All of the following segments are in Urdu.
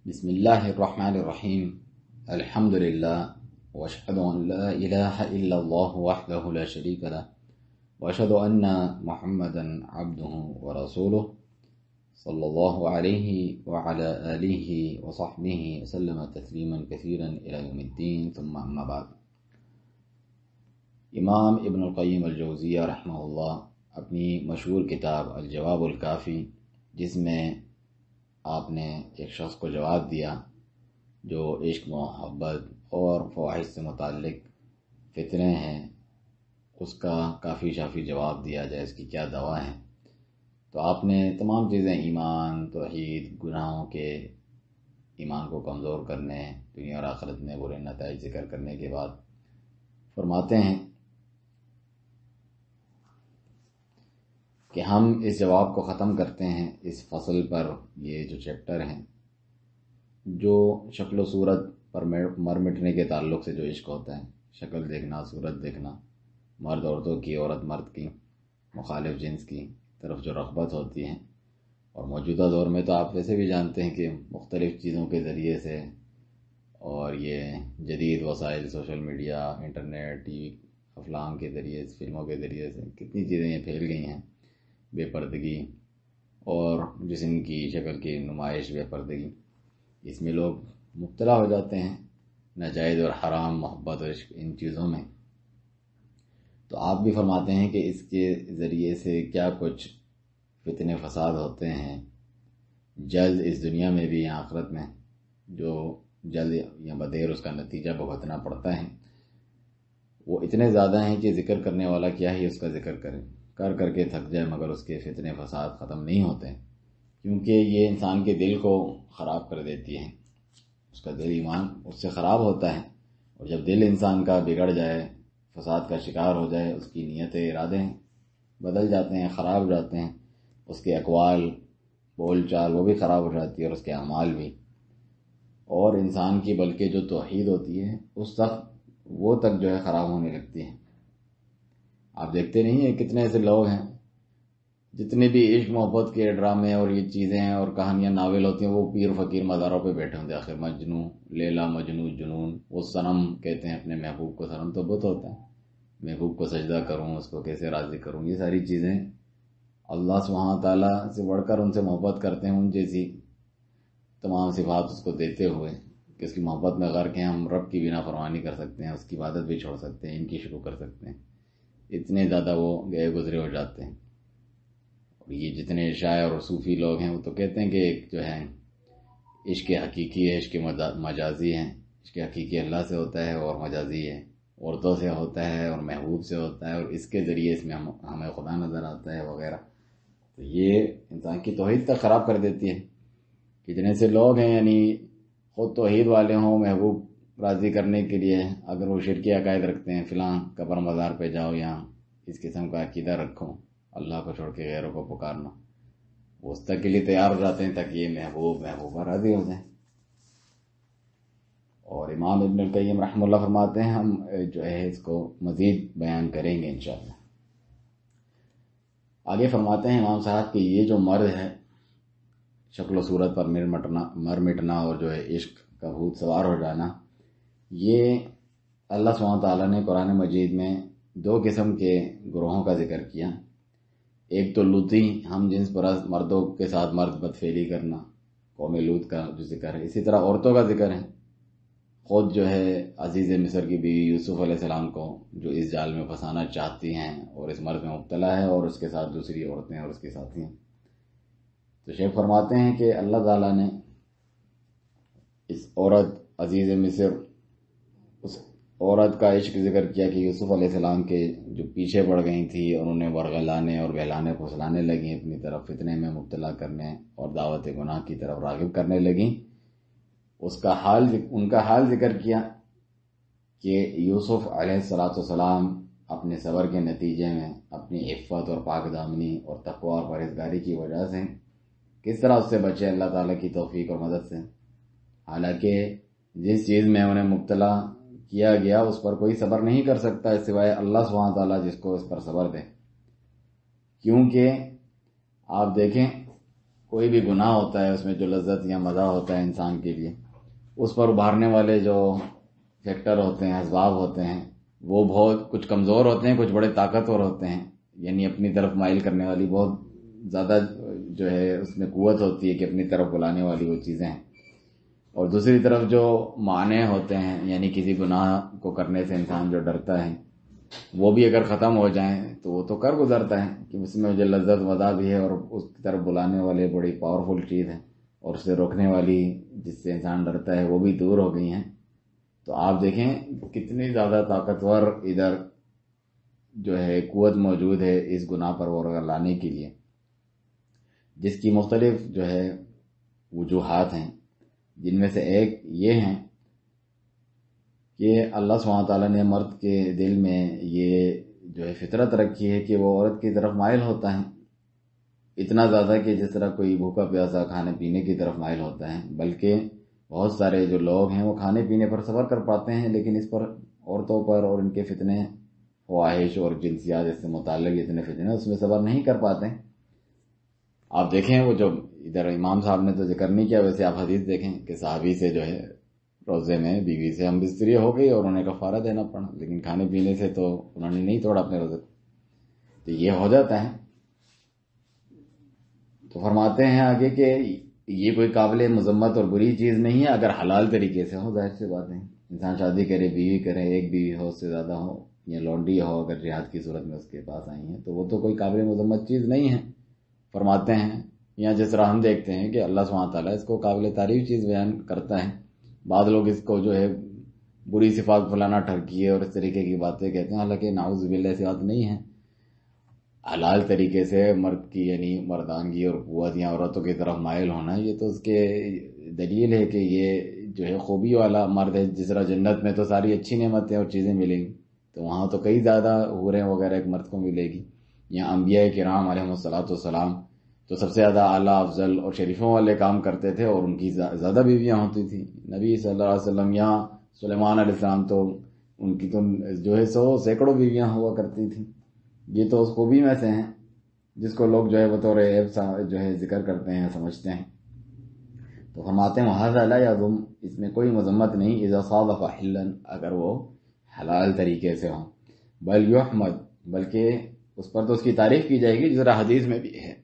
بسم اللہ الرحمن الرحیم الحمد للہ واشهد ان لا الہ الا اللہ وحدہ لا شریک لہ واشهد ان محمدا عبدہ ورسولہ صلی اللہ علیہ وعلى آلہ وصحبہ وسلم تسلیما کثیرا الی یوم الدین ثم اما بعد۔ امام ابن القیم الجوزیہ رحمہ اللہ اپنی مشہور کتاب الجواب الکافی، جس میں آپ نے ایک شخص کو جواب دیا جو عشق، محبت اور فواحش سے متعلق فتنے ہیں، اس کا کافی شافی جواب دیا جائے اس کی کیا دوا ہے۔ تو آپ نے تمام چیزیں، ایمان، توحید، گناہوں کے ایمان کو کمزور کرنے، دنیا اور آخرت میں برے نتائج ذکر کرنے کے بعد فرماتے ہیں کہ ہم اس جواب کو ختم کرتے ہیں اس فصل پر۔ یہ جو چیپٹر ہیں جو شکل و صورت پر مر مٹنے کے تعلق سے جو عشق ہوتا ہے، شکل دیکھنا، صورت دیکھنا، مرد عورتوں کی، عورت مرد کی، مخالف جنس کی طرف جو رغبت ہوتی ہے، اور موجودہ دور میں تو آپ ویسے بھی جانتے ہیں کہ مختلف چیزوں کے ذریعے سے اور یہ جدید وسائل، social media, internet, TV, افلام کے ذریعے، فلموں کے ذریعے سے کتنی چیزیں یہ پھیل گئی ہیں۔ بے پردگی اور جسم کی شکل کی نمائش، بے پردگی، اس میں لوگ مبتلا ہو جاتے ہیں، ناجائز اور حرام محبت اور عشق، ان چیزوں میں۔ تو آپ بھی فرماتے ہیں کہ اس کے ذریعے سے کیا کچھ فتنے فساد ہوتے ہیں جلد اس دنیا میں بھی یا آخرت میں، جو جلد یا بدیر اس کا نتیجہ بھگتنا پڑتا ہے۔ وہ اتنے زیادہ ہیں کہ ذکر کرنے والا کیا ہی اس کا ذکر کرے، کر کے تھک جائے، مگر اس کے فتنے فساد ختم نہیں ہوتے، کیونکہ یہ انسان کے دل کو خراب کر دیتی ہے۔ اس کا دل، ایمان اس سے خراب ہوتا ہے، اور جب دل انسان کا بگڑ جائے، فساد کا شکار ہو جائے، اس کی نیتیں، ارادے بدل جاتے ہیں، خراب ہو جاتے ہیں، اس کے اقوال، بول چال وہ بھی خراب ہو جاتی ہے، اور اس کے اعمال بھی، اور انسان کی بلکہ جو توحید ہوتی ہے اس تک، وہ تک جو ہے خراب ہونے لگتی ہے۔ آپ دیکھتے نہیں ہیں کتنے ایسے لوگ ہیں جتنے بھی عشق محبت کے ڈرامے اور یہ چیزیں ہیں اور کہانیاں، ناول ہوتی ہیں، وہ پیر فقیر مزاروں پہ بیٹھے ہوتے ہیں۔ آخر مجنو، لیلا مجنو، جنون، وہ صنم کہتے ہیں اپنے محبوب کو، صنم تو بت ہوتا ہے، محبوب کو سجدہ کروں، اس کو کیسے راضی کروں، یہ ساری چیزیں اللہ سبحانہ تعالیٰ سے بڑھ کر ان سے محبت کرتے ہیں، ان جیسی تمام صفات اس کو دیتے ہوئے کہ اس کی محبت میں غرق ہیں، ہم رب کی بھی نافرمانی کر سکتے ہیں، اس کی عبادت بھی چھوڑ سکتے ہیں، ان کی شروع کر سکتے ہیں، اتنے زیادہ وہ گئے گزرے ہو جاتے ہیں۔ اور یہ جتنے شاعر اور صوفی لوگ ہیں وہ تو کہتے ہیں کہ ایک جو ہے عشق حقیقی ہے، عشق مجازی ہے، عشق حقیقی اللہ سے ہوتا ہے اور مجازی ہے، عورتوں سے ہوتا ہے اور محبوب سے ہوتا ہے، اور اس کے ذریعے اس میں ہمیں خدا نظر آتا ہے وغیرہ۔ تو یہ انسان کی توحید تک خراب کر دیتی ہے۔ کتنے سے لوگ ہیں یعنی خود توحید والے ہوں، محبوب راضی کرنے کے لیے اگر وہ شرکی عقائد رکھتے ہیں، فلاں قبر مزار پہ جاؤ یا اس قسم کا عقیدہ رکھو، اللہ کو چھوڑ کے غیروں کو پکارنا، وہ اس تک کے لیے تیار ہو جاتے ہیں تاکہ یہ محبوبہ راضی ہو جائیں۔ اور امام ابن القیم رحمہ اللہ فرماتے ہیں، ہم جو ہے اس کو مزید بیان کریں گے انشاءاللہ۔ آگے فرماتے ہیں امام صاحب کہ یہ جو مرد ہے، شکل و صورت پر مر مٹنا اور جو ہے عشق کا بھوت سوار ہو جانا، یہ اللہ سبحانہ تعالیٰ نے قرآن مجید میں دو قسم کے گروہوں کا ذکر کیا۔ ایک تو لوطی، ہم جنس پرست مردوں کے ساتھ مرد بدفعلی کرنا، قوم لوط کا جو ذکر ہے۔ اسی طرح عورتوں کا ذکر ہے، خود جو ہے عزیز مصر کی بیوی یوسف علیہ السلام کو جو اس جال میں پھنسانا چاہتی ہیں اور اس مرد میں مبتلا ہے، اور اس کے ساتھ دوسری عورتیں اور اس کے ساتھی ہیں۔ تو شیخ فرماتے ہیں کہ اللہ تعالیٰ نے اس عورت عزیز مصر، اس عورت کا عشق ذکر کیا کہ یوسف علیہ السلام کے جو پیچھے پڑ گئی تھی اور انہیں ورغلانے اور بہلانے پھسلانے لگیں، اپنی طرف فتنے میں مبتلا کرنے اور دعوت گناہ کی طرف راغب کرنے لگیں، ان کا حال ذکر کیا کہ یوسف علیہ السلام اپنے صبر کے نتیجے میں، اپنی عفت اور پاک دامنی اور تقوی اور پرہیزگاری کی وجہ سے کس طرح اس سے بچے اللہ تعالیٰ کی توفیق اور مدد سے۔ حالانکہ جس چیز میں انہیں مبتلا کیا گیا اس پر کوئی صبر نہیں کر سکتا سوائے اللہ سبحانہ تعالیٰ جس کو اس پر صبر دے، کیونکہ آپ دیکھیں کوئی بھی گناہ ہوتا ہے اس میں جو لذت یا مزہ ہوتا ہے انسان کے لیے، اس پر ابھارنے والے جو فیکٹر ہوتے ہیں، اسباب ہوتے ہیں، وہ بہت کچھ کمزور ہوتے ہیں، کچھ بڑے طاقتور ہوتے ہیں، یعنی اپنی طرف مائل کرنے والی بہت زیادہ جو ہے اس میں قوت ہوتی ہے کہ اپنی طرف بلانے والی وہ چیزیں ہیں۔ اور دوسری طرف جو معنی ہوتے ہیں، یعنی کسی گناہ کو کرنے سے انسان جو ڈرتا ہے، وہ بھی اگر ختم ہو جائیں تو وہ تو کر گزرتا ہے کہ اس میں جو لذت مزہ بھی ہے اور اس کی طرف بلانے والے بڑی پاورفل چیز ہے، اور اسے روکنے والی جس سے انسان ڈرتا ہے وہ بھی دور ہو گئی ہیں۔ تو آپ دیکھیں کتنی زیادہ طاقتور ادھر جو ہے قوت موجود ہے اس گناہ پر وہ لانے کے لیے، جس کی مختلف جو ہے وجوہات ہیں، جن میں سے ایک یہ ہیں کہ اللہ سبحانہ تعالیٰ نے مرد کے دل میں یہ جو ہے فطرت رکھی ہے کہ وہ عورت کی طرف مائل ہوتا ہے، اتنا زیادہ کہ جس طرح کوئی بھوکا پیاسا کھانے پینے کی طرف مائل ہوتا ہے۔ بلکہ بہت سارے جو لوگ ہیں وہ کھانے پینے پر صبر کر پاتے ہیں، لیکن اس پر عورتوں پر اور ان کے فتنے، خواہش اور جنسیات سے متعلق جتنے فتنے اس میں صبر نہیں کر پاتے۔ آپ دیکھیں وہ جو ادھر امام صاحب نے تو ذکر نہیں کیا، ویسے آپ حدیث دیکھیں کہ صحابی سے جو ہے روزے میں بیوی سے ہم بستری ہو گئی اور انہیں کفارہ دینا پڑا، لیکن کھانے پینے سے تو انہوں نے نہیں توڑا اپنے روزے کو۔ تو یہ ہو جاتا ہے۔ تو فرماتے ہیں آگے کہ یہ کوئی قابل مذمت اور بری چیز نہیں ہے اگر حلال طریقے سے ہو، ظاہر سی بات ہے، انسان شادی کرے، بیوی کرے، ایک بیوی ہو، اس سے زیادہ ہو، یا لونڈی ہو اگر جہاد کی صورت میں اس کے پاس آئی ہیں، تو وہ تو کوئی قابل مذمت چیز نہیں ہے۔ فرماتے ہیں یا جس طرح ہم دیکھتے ہیں کہ اللہ سبحانہ تعالیٰ اس کو قابل تعریف چیز بیان کرتا ہے، بعض لوگ اس کو جو ہے بری صفات فلانا ٹھرکی ہے اور اس طریقے کی باتیں کہتے ہیں، حالانکہ نعوذ باللہ ایسی بات نہیں ہے۔ حلال طریقے سے مرد کی یعنی مردانگی اور قوت یا عورتوں کی طرف مائل ہونا، یہ تو اس کے دلیل ہے کہ یہ جو ہے خوبی والا مرد ہے۔ جس طرح جنت میں تو ساری اچھی نعمتیں اور چیزیں ملیں گی، تو وہاں تو کئی زیادہ حوریں وغیرہ ایک مرد کو ملے گی۔ یہاں انبیاء کرام علیہ السلام تو سب سے زیادہ اعلیٰ افضل اور شریفوں والے کام کرتے تھے، اور ان کی زیادہ بیویاں ہوتی تھیں۔ نبی صلی اللہ علیہ وسلم یہاں سلیمان علیہ السلام تو ان کی تو جو ہے سینکڑوں بیویاں ہوا کرتی تھیں۔ یہ تو اس خوبی میں سے ہیں جس کو لوگ جو ہے بطور عیب جو ہے ذکر کرتے ہیں، سمجھتے ہیں۔ تو فرماتے ہیں وَهَذَا لَا يَضُمُّ، اس میں کوئی مذمت نہیں، اذا صادف حلا، اگر وہ حلال طریقے سے ہوں، بل یحمد، بلکہ اس پر تو اس کی تعریف کی جائے گی، جس طرح حدیث میں بھی ہے،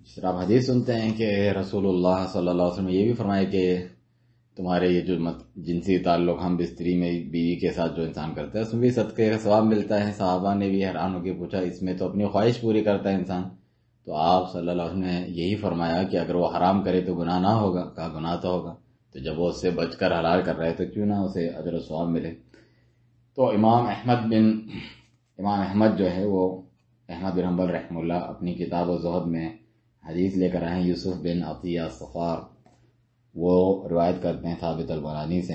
جس طرح آپ حدیث سنتے ہیں کہ رسول اللہ صلی اللہ علیہ وسلم نے یہ بھی فرمایا کہ تمہارے یہ جو جنسی تعلق ہم بستری میں بیوی کے ساتھ جو انسان کرتا ہے اس میں بھی صدقے کا ثواب ملتا ہے۔ صحابہ نے بھی حیران ہو کے پوچھا اس میں تو اپنی خواہش پوری کرتا ہے انسان، تو آپ صلی اللہ علیہ وسلم نے یہی فرمایا کہ اگر وہ حرام کرے تو گناہ نہ ہوگا، کہا گناہ تو ہوگا، تو جب وہ اس سے بچ کر حلال کر رہا ہے تو کیوں نہ اسے اجر و ثواب ملے۔ تو امام احمد جو ہے وہ احمد بن حنبل رحمہ اللہ اپنی کتاب الزہد میں حدیث لے کر آئے ہیں، یوسف بن عطیہ الصفار وہ روایت کرتے ہیں ثابت البنانی سے،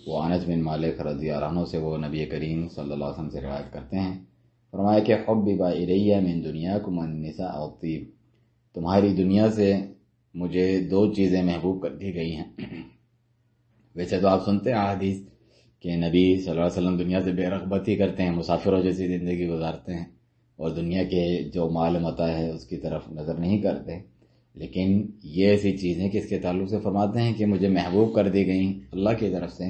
وہ انس بن مالک رضی اللہ عنہ سے، وہ نبی کریم صلی اللہ علیہ وسلم سے روایت کرتے ہیں، فرمایا کہ حبب الیہ من دنیاکم النساء والطیب، تمہاری دنیا سے مجھے دو چیزیں محبوب کر دی گئی ہیں۔ ویسے تو آپ سنتے ہیں حدیث کہ نبی صلی اللہ علیہ وسلم دنیا سے بے رغبت ہی کرتے ہیں، مسافروں جیسی زندگی گزارتے ہیں، اور دنیا کے جو مال متاع ہے اس کی طرف نظر نہیں کرتے، لیکن یہ ایسی چیز ہے کہ اس کے تعلق سے فرماتے ہیں کہ مجھے محبوب کر دی گئی اللہ کی طرف سے۔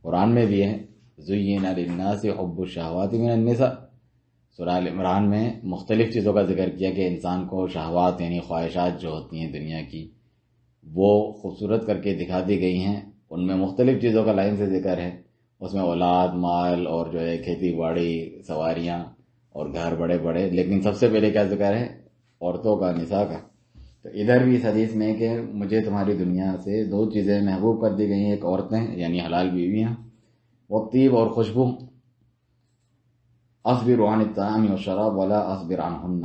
قرآن میں بھی ہے زُيِّنَ لِلنَّاسِ حُبُّ الشَّهَوَاتِ مِنَ النِّسَاءِ، سورہ ال عمران میں مختلف چیزوں کا ذکر کیا کہ انسان کو شہوات یعنی خواہشات جو ہوتی ہیں دنیا کی وہ خوبصورت کر کے دکھا دی گئی ہیں، ان میں مختلف چیزوں کا لائن سے ذکر ہے، اس میں اولاد، مال اور جو ہے کھیتی باڑی، سواریاں اور گھر بڑے بڑے، لیکن سب سے پہلے کیا ذکر ہے؟ عورتوں کا، نساء کا۔ تو ادھر بھی اس حدیث میں کہ مجھے تمہاری دنیا سے دو چیزیں محبوب کر دی گئی ہیں، ایک عورتیں یعنی حلال بیویاں، وہ طیب اور خوشبو، اصبر عن الطعام والشراب ولا اصبر عنہن۔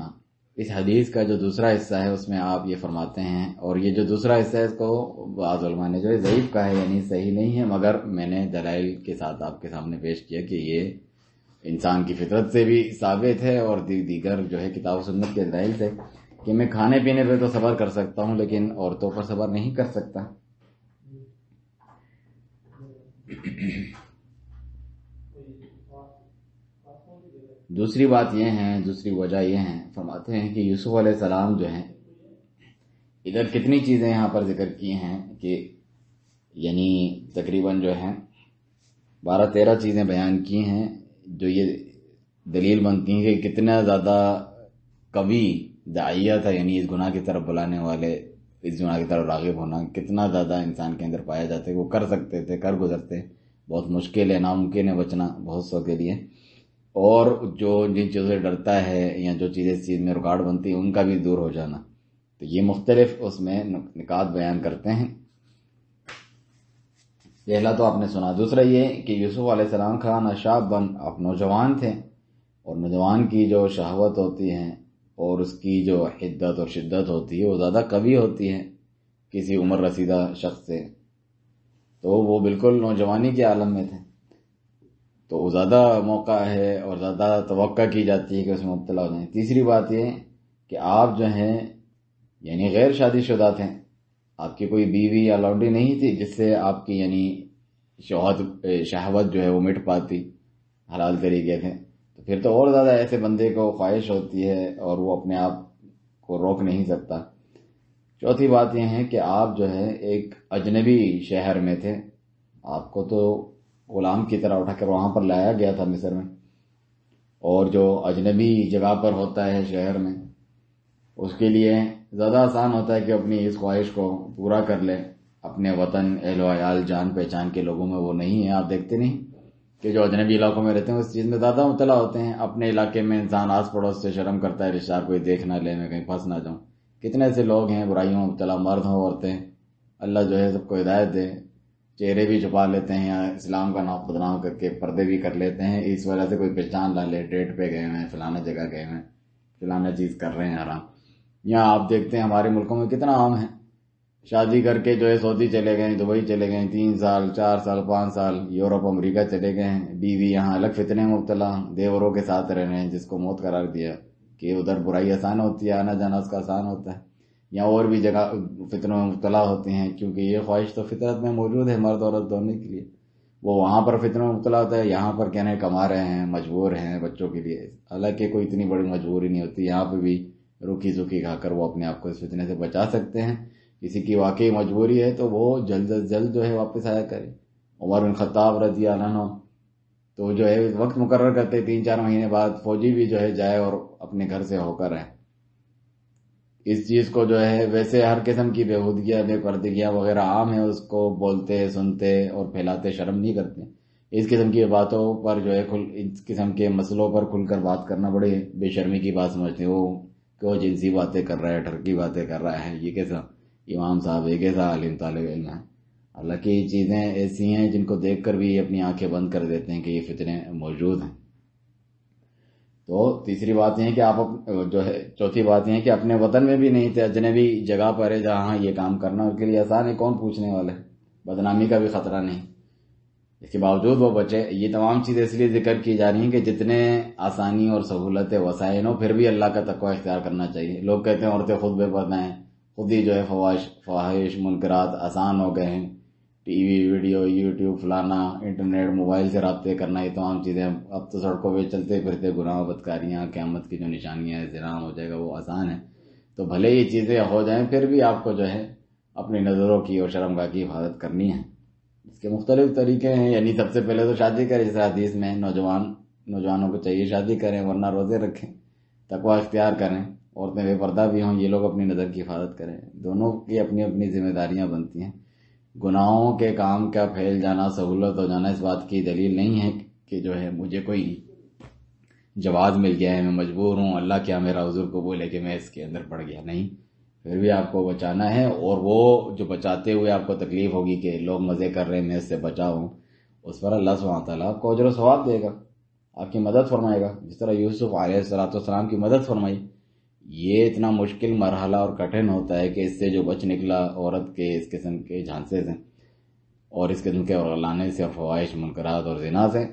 اس حدیث کا جو دوسرا حصہ ہے اس میں آپ یہ فرماتے ہیں، اور یہ جو دوسرا حصہ ہے اس کو بعض علماء نے جو ہے ضعیف کہا ہے، یعنی صحیح نہیں ہے، مگر میں نے دلائل کے ساتھ آپ کے سامنے پیش کیا کہ یہ انسان کی فطرت سے بھی ثابت ہے، اور دیگر جو ہے کتاب و سنت کے دلائل سے، کہ میں کھانے پینے پہ تو صبر کر سکتا ہوں لیکن عورتوں پر صبر نہیں کر سکتا۔ دوسری بات یہ ہے، دوسری وجہ یہ ہے، فرماتے ہیں کہ یوسف علیہ السلام جو ہیں ادھر کتنی چیزیں یہاں پر ذکر کی ہیں کہ یعنی تقریباً جو ہے 12-13 چیزیں بیان کی ہیں جو یہ دلیل بنتی ہیں کہ کتنا زیادہ قوی داعیہ تھا، یعنی اس گناہ کی طرف بلانے والے، اس گناہ کی طرف راغب ہونا کتنا زیادہ انسان کے اندر پایا جاتا ہے، وہ کر سکتے تھے، کر گزرتے، بہت مشکل ہے، ناممکن ہے بچنا بہت سو کے لیے، اور جو جن چیزوں سے ڈرتا ہے یا جو چیزیں اس چیز میں رکاوٹ بنتی ہیں ان کا بھی دور ہو جانا، تو یہ مختلف اس میں نکات بیان کرتے ہیں۔ پہلا تو آپ نے سنا، دوسرا یہ کہ یوسف علیہ السلام کھانا شابن، آپ نوجوان تھے، اور نوجوان کی جو شہوت ہوتی ہے اور اس کی جو حدت اور شدت ہوتی ہے وہ زیادہ قوی ہوتی ہے کسی عمر رسیدہ شخص سے، تو وہ بالکل نوجوانی کے عالم میں تھے، تو وہ زیادہ موقع ہے اور زیادہ توقع کی جاتی ہے کہ اس میں مبتلا ہو جائیں۔ تیسری بات یہ کہ آپ جو ہیں یعنی غیر شادی شدہ تھے، آپ کی کوئی بیوی یا لونڈی نہیں تھی جس سے آپ کی یعنی شہوت جو ہے وہ مٹ پاتی حلال طریقے سے، تو پھر تو اور زیادہ ایسے بندے کو خواہش ہوتی ہے اور وہ اپنے آپ کو روک نہیں سکتا۔ چوتھی بات یہ ہے کہ آپ جو ہے ایک اجنبی شہر میں تھے، آپ کو تو غلام کی طرح اٹھا کر وہاں پر لایا گیا تھا مصر میں، اور جو اجنبی جگہ پر ہوتا ہے شہر میں اس کے لیے زیادہ آسان ہوتا ہے کہ اپنی اس خواہش کو پورا کر لے۔ اپنے وطن، اہل و عیال، جان پہچان کے لوگوں میں وہ نہیں ہے، آپ دیکھتے نہیں کہ جو اجنبی علاقوں میں رہتے ہیں اس چیز میں زیادہ مبتلا ہوتے ہیں۔ اپنے علاقے میں انسان آس پڑوس سے شرم کرتا ہے، رشتہ دار کوئی دیکھ نہ لے، میں کہیں پھنس نہ جاؤں۔ کتنے ایسے لوگ ہیں برائیوں میں مبتلا، مرد ہوں عورتیں، اللہ جو ہے سب کو ہدایت دے، چہرے بھی چھپا لیتے ہیں یا اسلام کا نام بدنام کر کے پردے بھی کر لیتے ہیں، اس وجہ سے کوئی پہچان نہ لے، ڈیٹ پہ گئے ہیں، فلانا جگہ گئے ہیں، فلانا چیز کر رہے ہیں حرام۔ یہاں آپ دیکھتے ہیں ہمارے ملکوں میں کتنا عام ہے، شادی کر کے جو ہے سعودی چلے گئے، دبئی چلے گئے، 3 سال 4 سال 5 سال یورپ امریکہ چلے گئے ہیں، بیوی یہاں الگ فتنے میں مبتلا، دیوروں کے ساتھ رہ رہے ہیں، جس کو موت قرار دیا کہ ادھر برائی آسان ہوتی ہے، آنا جانا اس کا آسان ہوتا ہے، یا اور بھی جگہ فتنوں میں مبتلا ہوتے ہیں، کیونکہ یہ خواہش تو فطرت میں موجود ہے مرد عورت دونوں کے لیے۔ وہ وہاں پر فتنوں میں مبتلا ہوتا ہے، یہاں پر کہنے کما رہے ہیں، مجبور ہیں بچوں کے لیے، حالانکہ کوئی اتنی بڑی مجبوری نہیں ہوتی، یہاں پہ بھی روکی سوکھی کھا کر وہ اپنے آپ کو اس فتنے سے بچا سکتے ہیں۔ کسی کی واقعی مجبوری ہے تو وہ جلد از جلد جو ہے واپس آیا کرے۔ عمر بن خطاب رضی اللہ عنہ تو جو ہے وقت مقرر کرتے 3-4 مہینے بعد فوجی بھی جو ہے جائے اور اپنے گھر سے ہو کر آئے۔ اس چیز کو جو ہے ویسے ہر قسم کی بےہودگیاں، بے پردگیاں وغیرہ عام ہیں، اس کو بولتے سنتے اور پھیلاتے شرم نہیں کرتے۔ اس قسم کی باتوں پر جو ہے اس قسم کے مسئلوں پر کھل کر بات کرنا بڑے بے شرمی کی بات سمجھتے ہیں، وہ کہ جنسی باتیں کر رہا ہے، ٹھرکی باتیں کر رہا ہے، یہ کیسا امام صاحب ہے، کیسا عالم طالب علم ہے۔ حالانکہ یہ چیزیں ایسی ہیں جن کو دیکھ کر بھی اپنی آنکھیں بند کر دیتے ہیں کہ یہ فتنے موجود ہیں۔ تو تیسری بات یہ ہے کہ آپ جو ہے چوتھی بات یہ ہے کہ اپنے وطن میں بھی نہیں تھے، اجنبی جگہ پر ہے جہاں یہ کام کرنا ان کے لیے آسان ہے، کون پوچھنے والا ہے، بدنامی کا بھی خطرہ نہیں، اس کے باوجود وہ بچے۔ یہ تمام چیزیں اس لیے ذکر کی جا رہی ہیں کہ جتنے آسانی اور سہولت وسائل ہوں پھر بھی اللہ کا تقوی اختیار کرنا چاہیے۔ لوگ کہتے ہیں عورتیں خود بے پردہ ہیں، خود ہی جو ہے فواحش منکرات آسان ہو گئے ہیں، ٹی وی، ویڈیو، یوٹیوب، فلانا، انٹرنیٹ، موبائل سے رابطے کرنا، یہ تمام چیزیں اب تو سڑکوں پہ چلتے پھرتے گناہ بدکاریاں، قیامت کی جو نشانیاں زنا ہو جائے گا وہ آسان ہے۔ تو بھلے یہ چیزیں ہو جائیں پھر بھی آپ کو جو ہے اپنی نظروں کی اور شرمگاہ کی حفاظت کرنی ہے۔ اس کے مختلف طریقے ہیں، یعنی سب سے پہلے تو شادی کریں، جیسے حدیث میں نوجوانوں کو چاہیے شادی کریں ورنہ روزے رکھیں، تقوی اختیار کریں، عورتیں بے پردہ بھی ہوں، یہ لوگ اپنی نظر کی حفاظت کریں، دونوں کی اپنی اپنی ذمہ داریاں بنتی ہیں۔ گناہوں کے کام کا پھیل جانا، سہولت ہو جانا اس بات کی دلیل نہیں ہے کہ جو ہے مجھے کوئی جواز مل گیا ہے، میں مجبور ہوں، اللہ کیا میرا عذر قبول ہے کہ میں اس کے اندر پڑ گیا، نہیں، پھر بھی آپ کو بچانا ہے، اور وہ جو بچاتے ہوئے آپ کو تکلیف ہوگی کہ لوگ مزے کر رہے ہیں میں اس سے بچا ہوں، اس پر اللہ سبحانہ تعالیٰ آپ کو اجر و ثواب دے گا، آپ کی مدد فرمائے گا، جس طرح یوسف علیہ السلام کی مدد فرمائی۔ یہ اتنا مشکل مرحلہ اور کٹھن ہوتا ہے کہ اس سے جو بچ نکلا عورت کے اس قسم کے جھانسے سے اور اس قسم کے لانے سے، فواحش منکرات اور زنا سے،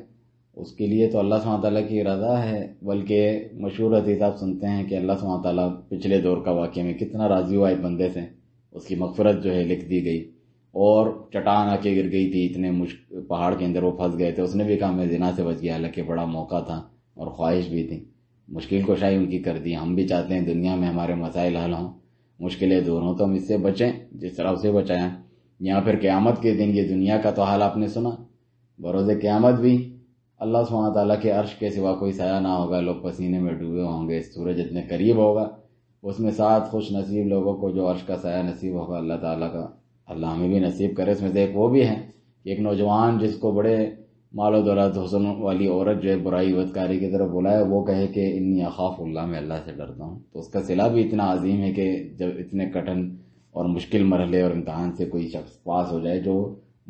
اس کے لیے تو اللہ سبحانہ تعالیٰ کی رضا ہے۔ بلکہ مشہور حدیث آپ سنتے ہیں کہ اللہ سبحانہ تعالیٰ پچھلے دور کا واقعہ میں کتنا راضی ہوا ایک بندے سے، اس کی مغفرت جو ہے لکھ دی گئی، اور چٹان آ کے گر گئی تھی، اتنے پہاڑ کے اندر وہ پھنس گئے تھے، اس نے بھی کہا میں زنا سے بچ گیا، حالانکہ بڑا موقع تھا، اور خواہش بھی تھی، مشکل کشائی ان کی کر دی۔ ہم بھی چاہتے ہیں دنیا میں ہمارے مسائل حل ہوں، مشکلیں دور ہوں، تو ہم اس سے بچیں جس طرح اسے بچایا۔ یا پھر قیامت کے دن یہ دنیا کا تو حال آپ نے سنا، بروز قیامت بھی اللہ سبحانہ تعالیٰ کے عرش کے سوا کوئی سایہ نہ ہوگا، لوگ پسینے میں ڈوبے ہوں گے، سورج اتنے قریب ہوگا، اس میں 7 خوش نصیب لوگوں کو جو عرش کا سایہ نصیب ہوگا اللہ تعالیٰ کا، اللہ ہمیں بھی نصیب کرے۔ اس میں سے ایک وہ بھی ہے کہ ایک نوجوان جس کو بڑے مال و دولت حسن والی عورت جو ہے برائی بدکاری کی طرف بلائے، وہ کہے کہ انی اخاف اللہ، میں اللہ سے ڈرتا ہوں، تو اس کا صلہ بھی اتنا عظیم ہے کہ جب اتنے کٹھن اور مشکل مرحلے اور امتحان سے کوئی شخص پاس ہو جائے، جو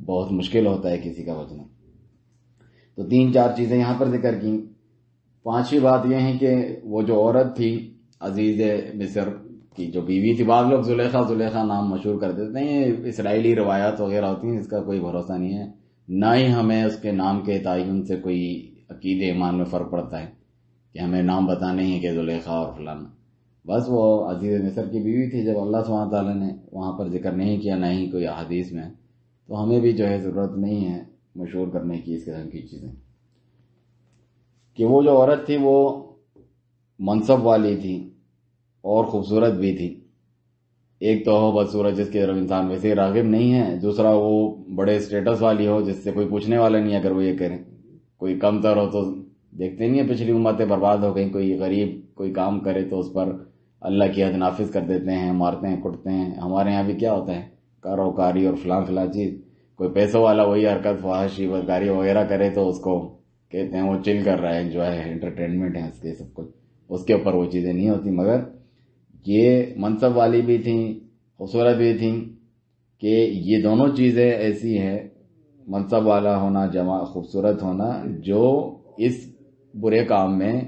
بہت مشکل ہوتا ہے کسی کا بچنا۔ تو 3-4 چیزیں یہاں پر ذکر کی۔ 5ویں بات یہ ہے کہ وہ جو عورت تھی عزیز مصر کی جو بیوی تھی، بعض لوگ زلیخا نام مشہور کر دیتے ہیں، یہ اسرائیلی روایات وغیرہ ہوتی ہیں، اس کا کوئی بھروسہ نہیں ہے، نہ ہی ہمیں اس کے نام کے تعین سے کوئی عقید ایمان میں فرق پڑتا ہے کہ ہمیں نام بتانے ہیں کہ زلیخا اور فلانا، بس وہ عزیز مصر کی بیوی تھی۔ جب اللہ سبحانہ تعالیٰ نے وہاں پر ذکر نہیں کیا، نہ ہی کوئی حدیث میں، تو ہمیں بھی جو ہے ضرورت نہیں ہے مشہور کرنے کی اس قسم کی چیزیں، کہ وہ جو عورت تھی وہ منصب والی تھی اور خوبصورت بھی تھی۔ ایک تو ہو بدصورت جس کی طرف انسان ویسے ہی راغب نہیں ہے، دوسرا وہ بڑے اسٹیٹس والی ہو جس سے کوئی پوچھنے والا نہیں اگر وہ یہ کریں، کوئی کم تر ہو تو دیکھتے نہیں ہیں پچھلی امتیں برباد ہو گئیں، کوئی غریب کوئی کام کرے تو اس پر اللہ کی حد نافذ کر دیتے ہیں، مارتے ہیں کٹتے ہیں۔ ہمارے یہاں بھی کیا ہوتا ہے، کاروکاری اور فلاں چیز، کوئی پیسوں والا وہی حرکت فحاشی بدکاری وغیرہ کرے تو اس کو کہتے ہیں وہ چل کر رہا ہے، انجوائے ہے، انٹرٹینمنٹ ہے اس کے سب کچھ، اس کے اوپر وہ چیزیں نہیں ہوتی۔ مگر یہ منصب والی بھی تھیں، خوبصورت بھی تھیں، کہ یہ دونوں چیزیں ایسی ہیں، منصب والا ہونا جمع خوبصورت ہونا، جو اس برے کام میں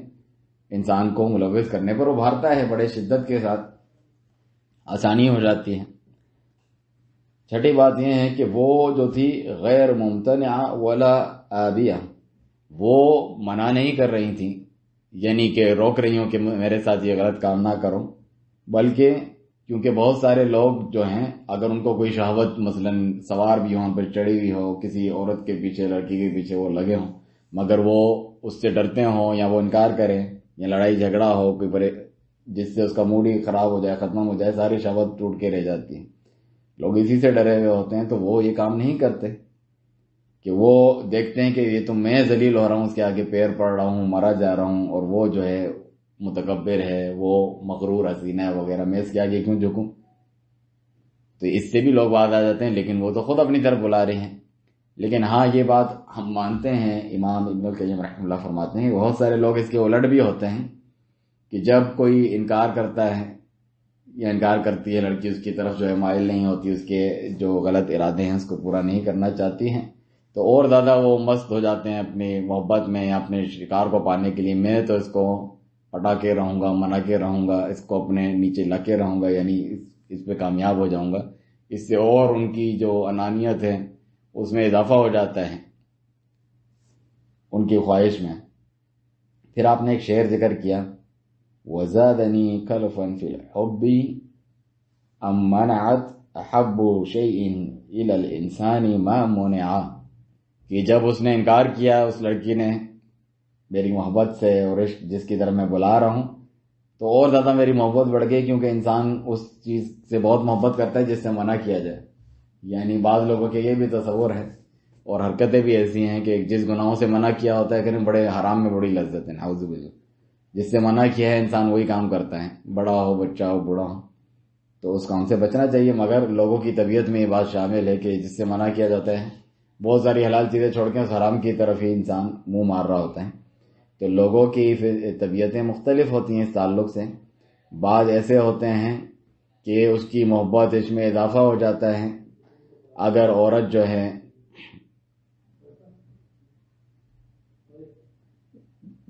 انسان کو ملوث کرنے پر ابھارتا ہے بڑے شدت کے ساتھ، آسانی ہو جاتی ہے۔ 6ٹھی بات یہ ہے کہ وہ جو تھی غیر ممتنعہ ولا آبیہ، وہ منع نہیں کر رہی تھیں، یعنی کہ روک رہی ہوں کہ میرے ساتھ یہ غلط کام نہ کرو، بلکہ کیونکہ بہت سارے لوگ جو ہیں اگر ان کو کوئی شہوت مثلا سوار بھی ہوں، پر چڑھی ہوئی ہو، کسی عورت کے پیچھے لڑکی کے پیچھے وہ لگے ہوں، مگر وہ اس سے ڈرتے ہوں یا وہ انکار کریں یا لڑائی جھگڑا ہو کوئی جس سے اس کا موڈ ہی خراب ہو جائے، ختم ہو جائے، ساری شہوت ٹوٹ کے رہ جاتی ہے، لوگ اسی سے ڈرے ہوئے ہوتے ہیں، تو وہ یہ کام نہیں کرتے کہ وہ دیکھتے ہیں کہ یہ تو میں ذلیل ہو رہا ہوں، اس کے آگے پیر پڑ رہا ہوں، مرا جا رہا ہوں، اور وہ جو ہے متکبر ہے، وہ مغرور حسینہ ہے وغیرہ، میں اس کے آگے کیوں جھکوں؟ تو اس سے بھی لوگ باز آ جاتے ہیں، لیکن وہ تو خود اپنی طرف بلا رہے ہیں۔ لیکن ہاں یہ بات ہم مانتے ہیں، امام ابن القیم رحمہ اللہ فرماتے ہیں کہ بہت سارے لوگ اس کے الٹ بھی ہوتے ہیں، کہ جب کوئی انکار کرتا ہے یا انکار کرتی ہے لڑکی، اس کی طرف جو ہے مائل نہیں ہوتی، اس کے جو غلط ارادے ہیں اس کو پورا نہیں کرنا چاہتی ہیں، تو اور زیادہ وہ مست ہو جاتے ہیں اپنی محبت میں یا اپنے شکار کو پانے کے لیے، میں تو اس کو پٹا کے رہوں گا، منا کے رہوں گا، اس کو اپنے نیچے لا کے رہوں گا، یعنی اس پہ کامیاب ہو جاؤں گا۔ اس سے اور ان کی جو انانیت ہے اس میں اضافہ ہو جاتا ہے، ان کی خواہش میں۔ پھر آپ نے ایک شعر ذکر کیا، وَزَادَنِي كَلْفًا فِي الْحُبِّ أَمْ مَنَعَتْ أَحَبُّ شَيْءٍ إِلَى الْإِنسَانِ مَا مُنِعَ، کہ جب اس نے انکار کیا، اس لڑکی نے، میری محبت سے اور عشق جس کی طرف میں بلا رہا ہوں، تو اور زیادہ میری محبت بڑھ گئی، کیونکہ انسان اس چیز سے بہت محبت کرتا ہے جس سے منع کیا جائے۔ یعنی بعض لوگوں کے یہ بھی تصور ہے اور حرکتیں بھی ایسی ہیں کہ جس گناہوں سے منع کیا ہوتا ہے کہ بڑے حرام میں بڑی لذت ہے، نعوذ باللہ، جس سے منع کیا ہے انسان وہی کام کرتا ہے، بڑا ہو، بچہ ہو، بوڑھا ہو، تو اس کام سے بچنا چاہیے۔ مگر لوگوں کی طبیعت میں یہ بات شامل ہے کہ جس سے منع کیا جاتا ہے، بہت ساری حلال چیزیں چھوڑ کے اس حرام کی طرف ہی انسان منہ مار رہا ہوتا ہے۔ تو لوگوں کی طبیعتیں مختلف ہوتی ہیں اس تعلق سے، بعض ایسے ہوتے ہیں کہ اس کی محبت اس میں اضافہ ہو جاتا ہے اگر عورت جو ہے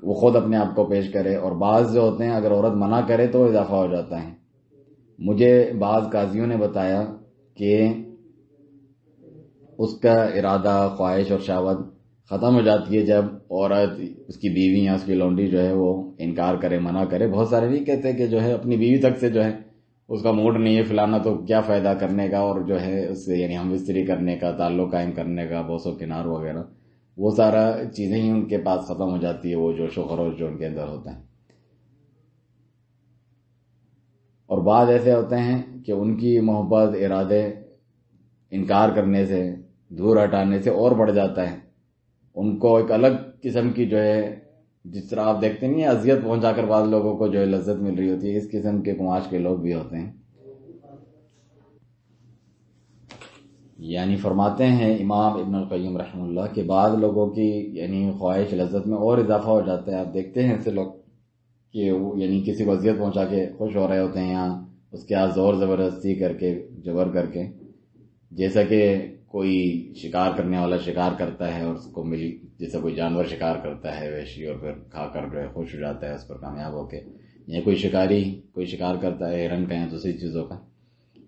وہ خود اپنے آپ کو پیش کرے، اور بعض جو ہوتے ہیں اگر عورت منع کرے تو اضافہ ہو جاتا ہے۔ مجھے بعض قاضیوں نے بتایا کہ اس کا ارادہ، خواہش اور شہوت ختم ہو جاتی ہے جب عورت، اس کی بیوی یا اس کی لونڈی جو ہے وہ انکار کرے، منع کرے۔ بہت سارے نہیں کہتے کہ جو ہے اپنی بیوی تک سے جو ہے اس کا موڈ نہیں ہے فلانا، تو کیا فائدہ کرنے کا، اور جو ہے اس سے یعنی ہم بستری کرنے کا، تعلق قائم کرنے کا، بوس و کنار وغیرہ، وہ سارا چیزیں ہی ان کے پاس ختم ہو جاتی ہے، وہ جوش و خروش جو ان کے اندر ہوتا ہے۔ اور بعض ایسے ہوتے ہیں کہ ان کی محبت، ارادے انکار کرنے سے، دور ہٹانے سے اور بڑھ جاتا ہے۔ ان کو ایک الگ قسم کی جو ہے، جس طرح آپ دیکھتے نہیں ہیں اذیت پہنچا کر بعض لوگوں کو جو ہے لذت مل رہی ہوتی ہے، اس قسم کے قماش کے لوگ بھی ہوتے ہیں۔ یعنی فرماتے ہیں امام ابن القیم رحمہ اللہ کہ بعض لوگوں کی یعنی خواہش لذت میں اور اضافہ ہو جاتا ہے۔ آپ دیکھتے ہیں ایسے لوگ کہ وہ یعنی کسی کو اذیت پہنچا کے خوش ہو رہے ہوتے ہیں، یا اس کے ہاتھ زور زبردستی کر کے، جبر کر کے، جیسا کہ کوئی شکار کرنے والا شکار کرتا ہے اور اس کو ملی، جیسا کوئی جانور شکار کرتا ہے وحشی اور پھر کھا کر جو ہے خوش ہو جاتا ہے اس پر کامیاب ہو کے، یا کوئی شکاری کوئی شکار کرتا ہے ہرن کا یا دوسری چیزوں کا،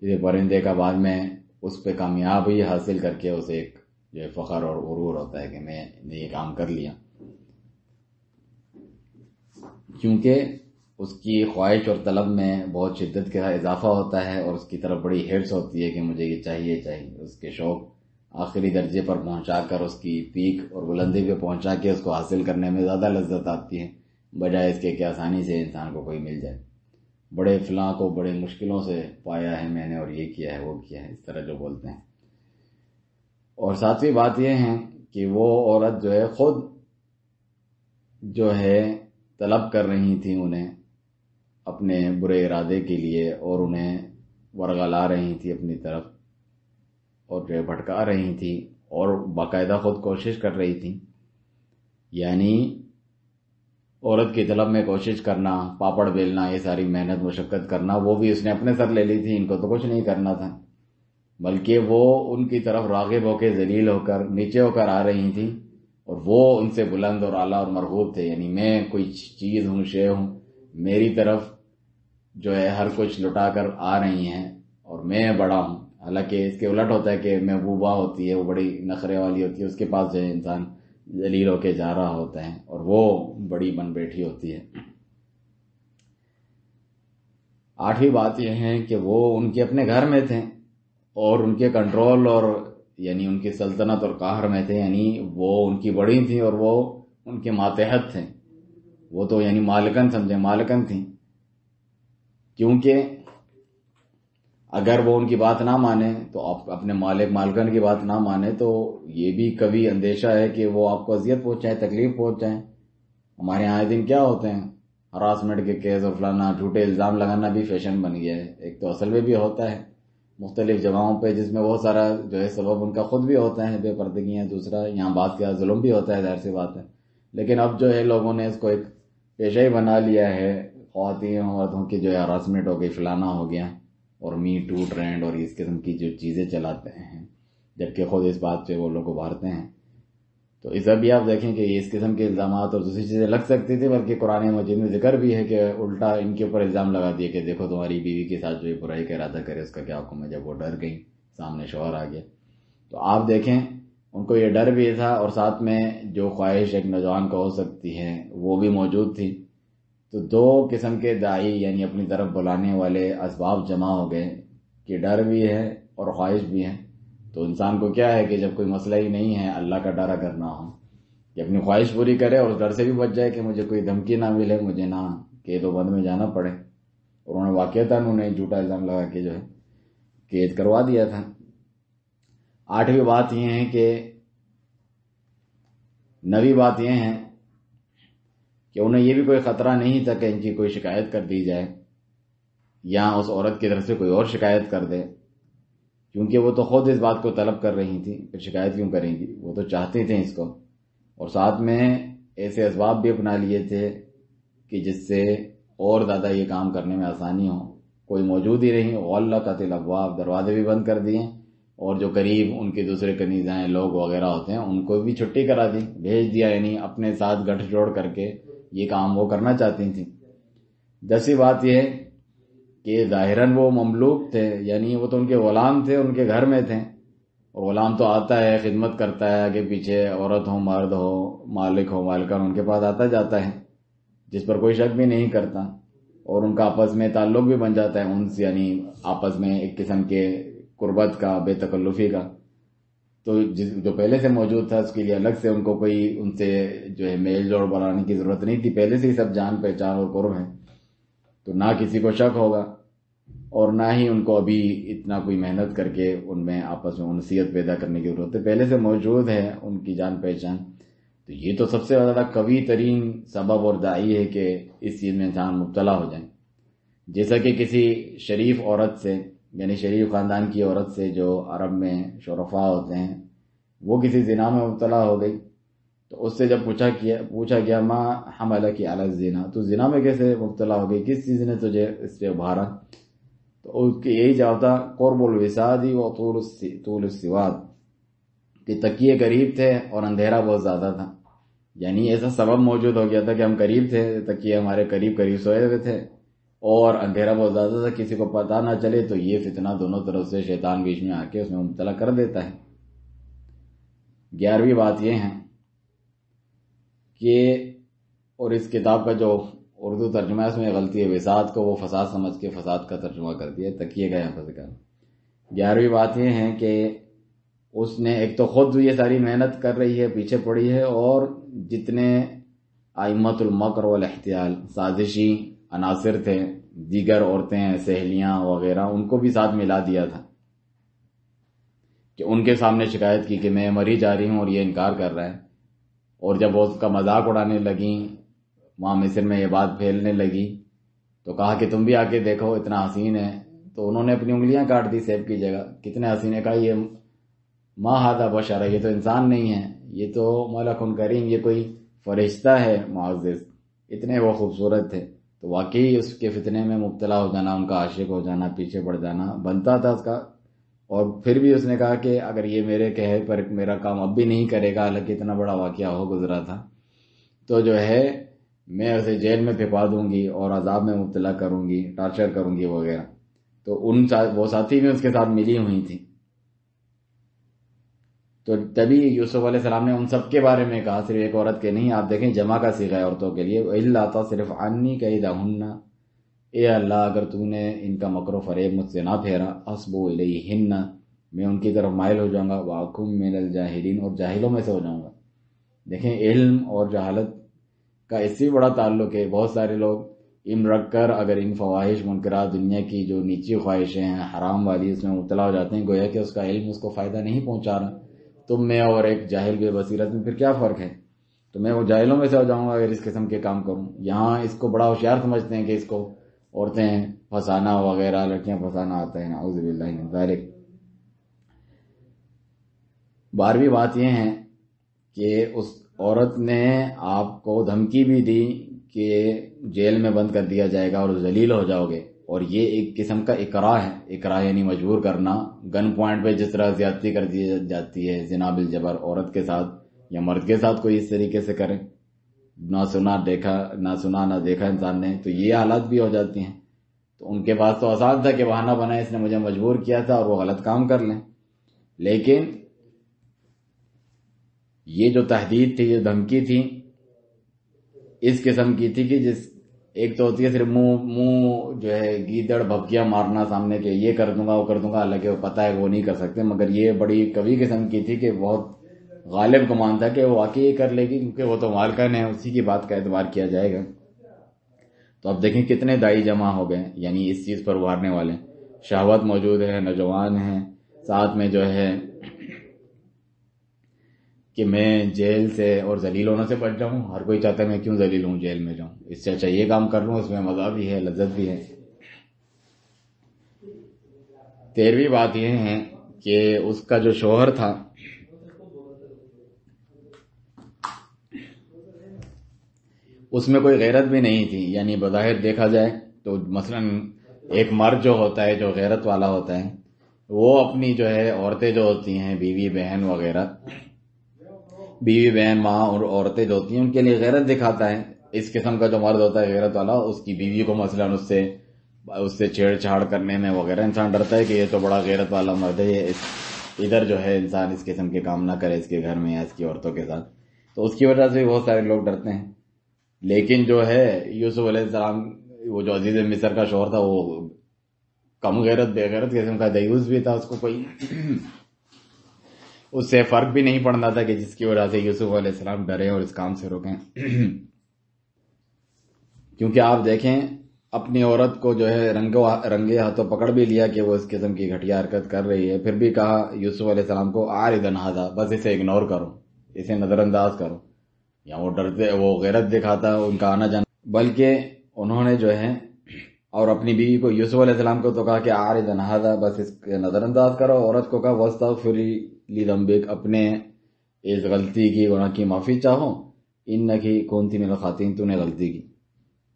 یہ پرندے کا، بعد میں اس پہ کامیابی حاصل کر کے اسے ایک جو ہے فخر اور غرور ہوتا ہے کہ میں نے یہ کام کر لیا، کیونکہ اس کی خواہش اور طلب میں بہت شدت کا اضافہ ہوتا ہے اور اس کی طرف بڑی حرص ہوتی ہے کہ مجھے یہ چاہیے چاہیے، اس کے شوق آخری درجے پر پہنچا کر، اس کی پیک اور بلندی پہ پہنچا کے اس کو حاصل کرنے میں زیادہ لذت آتی ہے، بجائے اس کے کہ آسانی سے انسان کو کوئی مل جائے۔ بڑے فلاں کو بڑے مشکلوں سے پایا ہے میں نے، اور یہ کیا ہے وہ کیا ہے، اس طرح جو بولتے ہیں۔ اور ساتویں بات یہ ہے کہ وہ عورت جو ہے خود جو ہے طلب کر رہی تھیں انہیں اپنے برے ارادے کے لیے، اور انہیں ورغلا رہی تھی اپنی طرف، اور جو بھٹکا رہی تھی، اور باقاعدہ خود کوشش کر رہی تھی۔ یعنی عورت کی طلب میں کوشش کرنا، پاپڑ بیلنا، یہ ساری محنت مشقت کرنا، وہ بھی اس نے اپنے سر لے لی تھی، ان کو تو کچھ نہیں کرنا تھا، بلکہ وہ ان کی طرف راغب ہو کے، ذلیل ہو کر، نیچے ہو کر آ رہی تھی، اور وہ ان سے بلند اور اعلیٰ اور مرغوب تھے۔ یعنی میں کوئی چیز ہوں، شے ہوں، میری طرف جو ہے ہر کچھ لٹا کر آ رہی ہیں، اور میں بڑا ہوں۔ حالانکہ اس کے الٹ ہوتا ہے کہ محبوبہ ہوتی ہے، وہ بڑی نخرے والی ہوتی ہے، اس کے پاس جو ہے انسان ذلیل ہو کے جا رہا ہوتا ہے، اور وہ بڑی بن بیٹھی ہوتی ہے۔ آٹھویں بات یہ ہے کہ وہ ان کے اپنے گھر میں تھے، اور ان کے کنٹرول اور یعنی ان کی سلطنت اور قہر میں تھے، یعنی وہ ان کی بڑی تھیں اور وہ ان کے ماتحت تھے، وہ تو یعنی مالکن سمجھے، مالکن تھیں، کیونکہ اگر وہ ان کی بات نہ مانے تو آپ اپنے مالکن کی بات نہ مانے تو یہ بھی کبھی اندیشہ ہے کہ وہ آپ کو اذیت پہنچائیں، تکلیف پہنچائیں۔ ہمارے یہاں دن کیا ہوتے ہیں، ہراسمنٹ کے کیس اور فلانا، جھوٹے الزام لگانا بھی فیشن بن گیا ہے۔ ایک تو اصل میں بھی ہوتا ہے مختلف جگہوں پہ، جس میں بہت سارا جو ہے سبب ان کا خود بھی ہوتا ہے، بے پردگیاں، دوسرا یہاں بات کیا ظلم بھی ہوتا ہے، ظاہر سی بات ہے، لیکن اب جو ہے لوگوں نے اس کو ایک پیشہ ہی بنا لیا ہے، خواتین عورتوں کی جو ہے ہراسمنٹ ہو گئی، فلانا ہو گیا، اور می ٹو ٹرینڈ اور اس قسم کی جو چیزیں چلاتے ہیں، جبکہ خود اس بات پہ وہ لوگ ابھارتے ہیں۔ تو اس بھی آپ دیکھیں کہ اس قسم کے الزامات اور دوسری چیزیں لگ سکتی تھی، بلکہ قرآن مجید میں ذکر بھی ہے کہ الٹا ان کے اوپر الزام لگا دیے کہ دیکھو تمہاری بیوی کے ساتھ جو یہ برائی کا ارادہ کرے اس کا کیا حکم ہے، جب وہ ڈر گئی، سامنے شوہر آ گیا۔ تو آپ دیکھیں ان کو یہ ڈر بھی تھا، اور ساتھ میں جو خواہش ایک نوجوان کو ہو سکتی ہے وہ بھی موجود تھی۔ تو دو قسم کے داعی یعنی اپنی طرف بلانے والے اسباب جمع ہو گئے کہ ڈر بھی ہے اور خواہش بھی ہے۔ تو انسان کو کیا ہے کہ جب کوئی مسئلہ ہی نہیں ہے، اللہ کا ڈر اگر نہ ہو، کہ اپنی خواہش پوری کرے اور اس ڈر سے بھی بچ جائے کہ مجھے کوئی دھمکی نہ ملے، مجھے نہ قید و بند میں جانا پڑے۔ اور انہوں نے واقعتاً انہیں جھوٹا الزام لگا کے جو ہے قید کروا دیا تھا۔ آٹھویں بات یہ ہے کہ نویں بات یہ ہے کہ انہیں یہ بھی کوئی خطرہ نہیں تھا کہ ان کی کوئی شکایت کر دی جائے، یا اس عورت کی طرف سے کوئی اور شکایت کر دے، کیونکہ وہ تو خود اس بات کو طلب کر رہی تھی، پھر شکایت کیوں کریں گی، وہ تو چاہتے تھے اس کو، اور ساتھ میں ایسے اسباب بھی اپنا لیے تھے کہ جس سے اور زیادہ یہ کام کرنے میں آسانی ہو۔ کوئی موجود ہی نہیں، غلقت الابواب، دروازے بھی بند کر دیے، اور جو قریب ان کے دوسرے کنیزیں لوگ وغیرہ ہوتے ہیں ان کو بھی چھٹی کرا دی، بھیج دیا، یعنی اپنے ساتھ گٹھ جوڑ کر کے یہ کام وہ کرنا چاہتی تھیں۔ 10ویں بات یہ ہے کہ ظاہراً وہ مملوک تھے، یعنی وہ تو ان کے غلام تھے، ان کے گھر میں تھے، اور غلام تو آتا ہے، خدمت کرتا ہے، آگے پیچھے عورت ہو، مرد ہو، مالک ہو، مالکن ان کے پاس آتا جاتا ہے، جس پر کوئی شک بھی نہیں کرتا، اور ان کا آپس میں تعلق بھی بن جاتا ہے، انس یعنی آپس میں ایک قسم کے قربت کا، بے تکلفی کا۔ تو جو پہلے سے موجود تھا اس کے لیے الگ سے ان کو کوئی ان سے جو ہے میل جوڑ بنانے کی ضرورت نہیں تھی، پہلے سے ہی سب جان پہچان اور قرب ہیں، تو نہ کسی کو شک ہوگا اور نہ ہی ان کو ابھی اتنا کوئی محنت کر کے ان میں آپس میں انسیت پیدا کرنے کی ضرورت ہے، پہلے سے موجود ہے ان کی جان پہچان۔ تو یہ تو سب سے زیادہ قوی ترین سبب اور داعی ہے کہ اس چیز میں انسان مبتلا ہو جائے، جیسا کہ کسی شریف عورت سے، یعنی شریف خاندان کی عورت سے جو عرب میں شرفاء ہوتے ہیں، وہ کسی زنا میں مبتلا ہو گئی تو اس سے جب پوچھا گیا ما حملک علی الزنا، تو زنا میں کیسے مبتلا ہو گئی، کس چیز نے تجھے اس سے ابھارا؟ تو اس کی یہی جواب تھا قرب الوساد و طول السواد، کہ تکیے قریب تھے اور اندھیرا بہت زیادہ تھا، یعنی ایسا سبب موجود ہو گیا تھا کہ ہم قریب تھے، تکیے ہمارے قریب سوئے ہوئے تھے اور اندھیرا بہت زیادہ تھا، کسی کو پتہ نہ چلے تو یہ فتنہ دونوں طرف سے شیطان بیچ میں آ کے اس میں مبتلا کر دیتا ہے۔ 11ویں بات یہ ہے کہ، اور اس کتاب کا جو اردو ترجمہ ہے اس میں غلطی ہے، وساد کو وہ فساد سمجھ کے فساد کا ترجمہ کر دیا، تکیے کا یہاں پر ذکر۔ 11ویں بات یہ ہے کہ اس نے ایک تو خود یہ ساری محنت کر رہی ہے، پیچھے پڑی ہے، اور جتنے ائمۃ المکر والاحتیال سازشی عناصر تھے، دیگر عورتیں، سہیلیاں وغیرہ، ان کو بھی ساتھ ملا دیا تھا کہ ان کے سامنے شکایت کی کہ میں مری جا رہی ہوں اور یہ انکار کر رہا ہے، اور جب وہ اس کا مذاق اڑانے لگیں، وہاں مصر میں یہ بات پھیلنے لگی تو کہا کہ تم بھی آ کے دیکھو اتنا حسین ہے، تو انہوں نے اپنی انگلیاں کاٹ دی سیب کی جگہ، کتنے حسین ہے، کہا یہ ما ھذا بشر، یہ تو انسان نہیں ہے، یہ تو ملک کریم، یہ کوئی فرشتہ ہے معزز، اتنے وہ خوبصورت تھے۔ تو واقعی اس کے فتنے میں مبتلا ہو جانا، ان کا عاشق ہو جانا، پیچھے پڑ جانا بنتا تھا اس کا، اور پھر بھی اس نے کہا کہ اگر یہ میرے کہے پر میرا کام اب بھی نہیں کرے گا، حالانکہ اتنا بڑا واقعہ ہو گزرا تھا، تو جو ہے میں اسے جیل میں پھپا دوں گی اور عذاب میں مبتلا کروں گی، ٹارچر کروں گی وغیرہ۔ تو وہ ساتھی بھی اس کے ساتھ ملی ہوئی تھی، تو تبھی یوسف علیہ السلام نے ان سب کے بارے میں کہا، صرف ایک عورت کے نہیں، آپ دیکھیں جمع کا صیغہ ہے عورتوں کے لیے، الا تصرف عنی کیدہن، اے اللہ اگر تو نے ان کا مکر و فریب مجھ سے نہ پھیرا، اصب الیہن، میں ان کی طرف مائل ہو جاؤں گا، واکن من الجاہلین، اور جاہلوں میں سے ہو جاؤں گا۔ دیکھیں علم اور جہالت کا اس سے بڑا تعلق ہے، بہت سارے لوگ علم رکھ کر اگر ان فواحش منکرات، دنیا کی جو نیچی خواہشیں ہیں حرام والی، اس میں مبتلا ہو جاتے ہیں، گویا کہ اس کا علم اس کو فائدہ نہیں پہنچا رہا۔ تم میں اور ایک جاہل بے بصیرت میں پھر کیا فرق ہے؟ تو میں وہ جاہلوں میں سے ہو جاؤں گا اگر اس قسم کے کام کروں۔ یہاں اس کو بڑا ہوشیار سمجھتے ہیں کہ اس کو عورتیں پھنسانا وغیرہ، لڑکیاں پھنسانا آتا ہے، نعوذ باللہ من ذالک۔ 12ویں بات یہ ہے کہ اس عورت نے آپ کو دھمکی بھی دی کہ جیل میں بند کر دیا جائے گا اور ذلیل ہو جاؤ گے، اور یہ ایک قسم کا اکراہ ہے، اکراہ یعنی مجبور کرنا، گن پوائنٹ پہ جس طرح زیادتی کر دی جاتی ہے زنا بالجبر عورت کے ساتھ یا مرد کے ساتھ کوئی اس طریقے سے کرے، نہ سنا نہ دیکھا انسان نے، تو یہ حالات بھی ہو جاتی ہیں۔ تو ان کے پاس تو آسان تھا کہ بہانہ بنائے اس نے مجھے مجبور کیا تھا اور وہ غلط کام کر لیں، لیکن یہ جو تحدید تھی، یہ دھمکی تھی، اس قسم کی تھی کہ جس ایک تو ہوتی ہے صرف منہ جو ہے گیدڑ بھبکیاں مارنا سامنے کے، یہ کر دوں گا وہ کر دوں گا، حالانکہ وہ پتہ ہے وہ نہیں کر سکتے، مگر یہ بڑی قوی قسم کی تھی کہ بہت غالب گمان تھا کہ وہ واقعی یہ کر لے گی، کیونکہ وہ تو مالکن ہے، اسی کی بات کا اعتبار کیا جائے گا۔ تو اب دیکھیں کتنے دائی جمع ہو گئے، یعنی اس چیز پر ابھارنے والے، شہوت موجود ہے، نوجوان ہیں، ساتھ میں جو ہے کہ میں جیل سے اور ذلیل ہونے سے بچ جاؤں، ہر کوئی چاہتا ہے میں کیوں ذلیل ہوں، جیل میں جاؤں، اس سے اچھا یہ کام کر لوں، اس میں مزہ بھی ہے، لذت بھی ہے۔ 13ویں بات یہ ہے کہ اس کا جو شوہر تھا اس میں کوئی غیرت بھی نہیں تھی، یعنی بظاہر دیکھا جائے تو مثلا ایک مرد جو ہوتا ہے، جو غیرت والا ہوتا ہے، وہ اپنی جو ہے عورتیں جو ہوتی ہیں، بیوی بہن وغیرہ، بیوی بہن ماں اور عورتیں جو ہوتی ہیں ان کے لیے غیرت دکھاتا ہے۔ اس قسم کا جو مرد ہوتا ہے غیرت والا، اس کی بیوی کو مثلا اس سے چھیڑ چھاڑ کرنے میں وغیرہ انسان ڈرتا ہے کہ یہ تو بڑا غیرت والا مرد ہے، ادھر جو ہے انسان اس قسم کے کام نہ کرے اس کے گھر میں یا اس کی عورتوں کے ساتھ، تو اس کی وجہ سے بہت سارے لوگ ڈرتے ہیں۔ لیکن جو ہے یوسف علیہ السلام، وہ جو عزیز مصر کا شوہر تھا، وہ کم غیرت بے غیرت قسم کا دیوس بھی تھا، اس کو کوئی اس سے فرق بھی نہیں پڑنا تھا کہ جس کی وجہ سے یوسف علیہ السلام ڈرے اور اس کام سے روکیں. کیونکہ آپ دیکھیں اپنی عورت کو جو ہے رنگے ہاتھوں پکڑ بھی لیا کہ وہ اس قسم کی گھٹیا حرکت کر رہی ہے، پھر بھی کہا یوسف علیہ السلام کو عارضاً ھذا، بس اسے اگنور کرو، اسے نظر انداز کرو. یا وہ ڈرتے، وہ غیرت دکھاتا ان کا آنا جانا، بلکہ انہوں نے جو ہے اور اپنی بیوی کو، یوسف علیہ السلام کو تو کہا کہ عارضاً ھذا، بس اس کے نظر انداز کرو. عورت کو کہا واستغفری لذنبک، اپنے اس غلطی کی، گناہ کی معافی چاہو، انکی کنتی من الخاطئین، تو نے غلطی کی.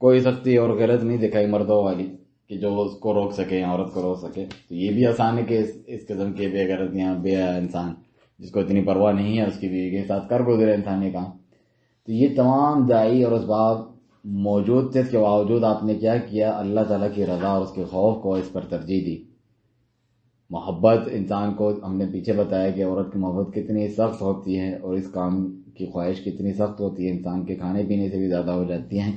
کوئی سختی اور غیرت نہیں دکھائی مردوں والی کہ جو اس کو روک سکے یا عورت کو روک سکے. تو یہ بھی آسان ہے کہ اس قسم کے بے غیرت یا بے حیا انسان جس کو اتنی پرواہ نہیں ہے اس کی بیوی کے ساتھ کر گزرے انسان یہ کام. تو یہ تمام داعی اور اسباب موجود تھے، اس کے باوجود آپ نے کیا کیا؟ اللہ تعالیٰ کی رضا اور اس کے خوف کو اس پر ترجیح دی. محبت انسان کو، ہم نے پیچھے بتایا کہ عورت کی محبت کتنی سخت ہوتی ہے اور اس کام کی خواہش کتنی سخت ہوتی ہے، انسان کے کھانے پینے سے بھی زیادہ ہو جاتی ہیں.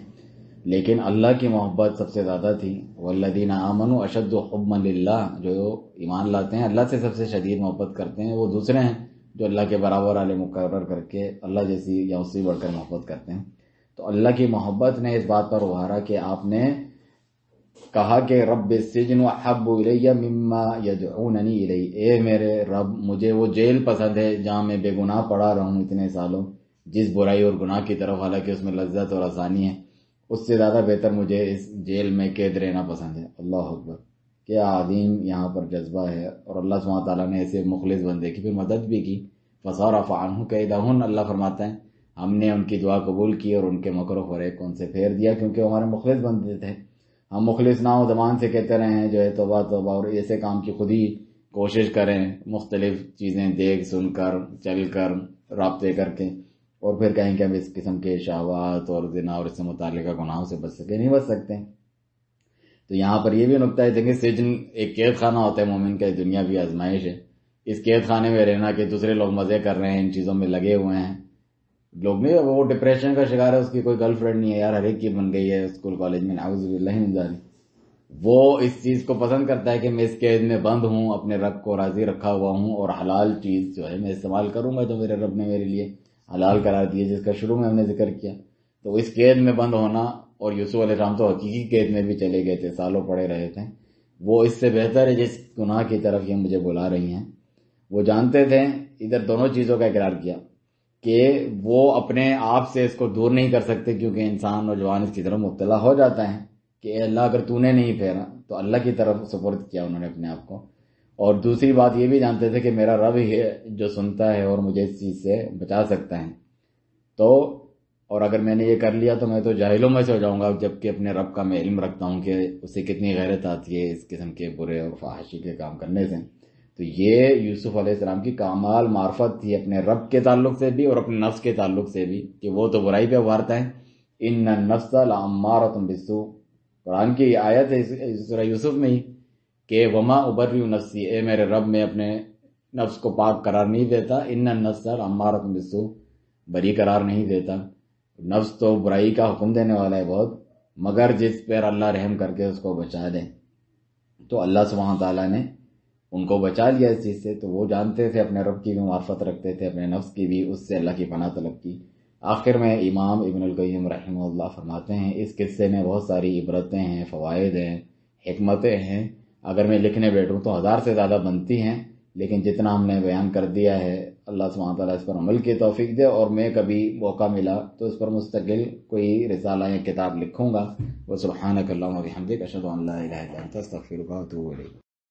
لیکن اللہ کی محبت سب سے زیادہ تھی. والذین آمنوا اشد حبا للہ، جو ایمان لاتے ہیں اللہ سے سب سے شدید محبت کرتے ہیں، وہ دوسرے ہیں جو اللہ کے برابر والے مقرر کر کے اللہ جیسی یا اس سے بڑھ کر محبت کرتے ہیں. تو اللہ کی محبت نے اس بات پر ابھارا کہ آپ نے کہا کہ رب السجن احب الی مما یدعوننی الی، اے میرے رب مجھے وہ جیل پسند ہے جہاں میں بے گناہ پڑا رہا ہوں اتنے سالوں، جس برائی اور گناہ کی طرف، حالانکہ اس میں لذت اور آسانی ہے، اس سے زیادہ بہتر مجھے اس جیل میں قید رہنا پسند ہے. اللہ اکبر، کیا عظیم یہاں پر جذبہ ہے. اور اللہ سبحانہ تعالیٰ نے ایسے مخلص بندے کی پھر مدد بھی کی. فصرف عنہ کیدہن، اللہ فرماتا ہے ہم نے ان کی دعا قبول کی اور ان کے مکر و فریب کو ان سے پھیر دیا، کیونکہ وہ ہمارے مخلص بندے تھے. ہم مخلص نہ ہو زبان سے کہتے رہے ہیں جو ہے توبہ توبہ، اور ایسے کام کی خود ہی کوشش کریں، مختلف چیزیں دیکھ سن کر چل کر رابطے کر کے، اور پھر کہیں کہ ہم اس قسم کے شہوات اور زنا اور اس سے متعلقہ گناہوں سے بچ سکے، نہیں بچ سکتے. تو یہاں پر یہ بھی نکتہ ہے، دیکھیں سجن ایک قید خانہ ہوتا ہے مومن کا، دنیا بھی آزمائش ہے. اس قید خانے میں رہنا کہ دوسرے لوگ مزے کر رہے ہیں، ان چیزوں میں لگے ہوئے ہیں، لوگ نہیں، وہ ڈپریشن کا شکار ہے، اس کی کوئی گرل فرینڈ نہیں ہے یار، ہر ایک کی بن گئی ہے اسکول کالج میں، نعوذ باللہ من ذالک. وہ اس چیز کو پسند کرتا ہے کہ میں اس قید میں بند ہوں، اپنے رب کو راضی رکھا ہوا ہوں، اور حلال چیز جو ہے میں استعمال کروں گا جو میرے رب نے میرے لیے حلال قرار دیے، جس کا شروع میں ہم نے ذکر کیا. تو اس قید میں بند ہونا، اور یوسف علیہ السلام تو حقیقی قید میں بھی چلے گئے تھے، سالوں پڑے رہے تھے، وہ اس سے بہتر ہے جس گناہ کی طرف یہ مجھے بلا رہی ہیں. وہ جانتے تھے، ادھر دونوں چیزوں کا اقرار کیا کہ وہ اپنے آپ سے اس کو دور نہیں کر سکتے، کیونکہ انسان نوجوان اس کی طرف مبتلا ہو جاتا ہے کہ اے اللہ اگر تو نے نہیں پھیرا، تو اللہ کی طرف سپرد کیا انہوں نے اپنے آپ کو. اور دوسری بات یہ بھی جانتے تھے کہ میرا رب ہی ہے جو سنتا ہے اور مجھے اس چیز سے بچا سکتا ہے. تو اور اگر میں نے یہ کر لیا تو میں تو جاہلوں میں سے ہو جاؤں گا، جبکہ اپنے رب کا میں علم رکھتا ہوں کہ اسے کتنی غیرت آتی ہے اس قسم کے برے اور فحاشی کے کام کرنے سے. تو یہ یوسف علیہ السلام کی کمال معرفت تھی اپنے رب کے تعلق سے بھی اور اپنے نفس کے تعلق سے بھی، کہ وہ تو برائی پہ ابھارتا ہے. ان النفس لامارۃ بالسوء، قرآن کی آیت ہے سورہ یوسف میں ہی کہ وما ابرئ نفسی، اے میرے رب میں اپنے نفس کو پاک قرار نہیں دیتا، ان النفس لامارۃ بالسوء، بری قرار نہیں دیتا. نفس تو برائی کا حکم دینے والا ہے بہت، مگر جس پر اللہ رحم کر کے اس کو بچا دے. تو اللہ سبحانہ تعالیٰ نے ان کو بچا لیا اس چیز سے. تو وہ جانتے تھے، اپنے رب کی بھی معرفت رکھتے تھے، اپنے نفس کی بھی، اس سے اللہ کی پناہ طلب کی. آخر میں امام ابن القیم رحمہ اللہ فرماتے ہیں اس قصے میں بہت ساری عبرتیں ہیں، فوائد ہیں، حکمتیں ہیں. اگر میں لکھنے بیٹھوں تو 1000 سے زیادہ بنتی ہیں، لیکن جتنا ہم نے بیان کر دیا ہے، اللہ سبحانہ تعالیٰ اس پر عمل کی توفیق دے. اور میں کبھی موقع ملا تو اس پر مستقل کوئی رسالہ یا کتاب لکھوں گا. وسبحانک اللہم وبحمدک، اشہد ان لا الہ الا انت، استغفرک واتوب الیک.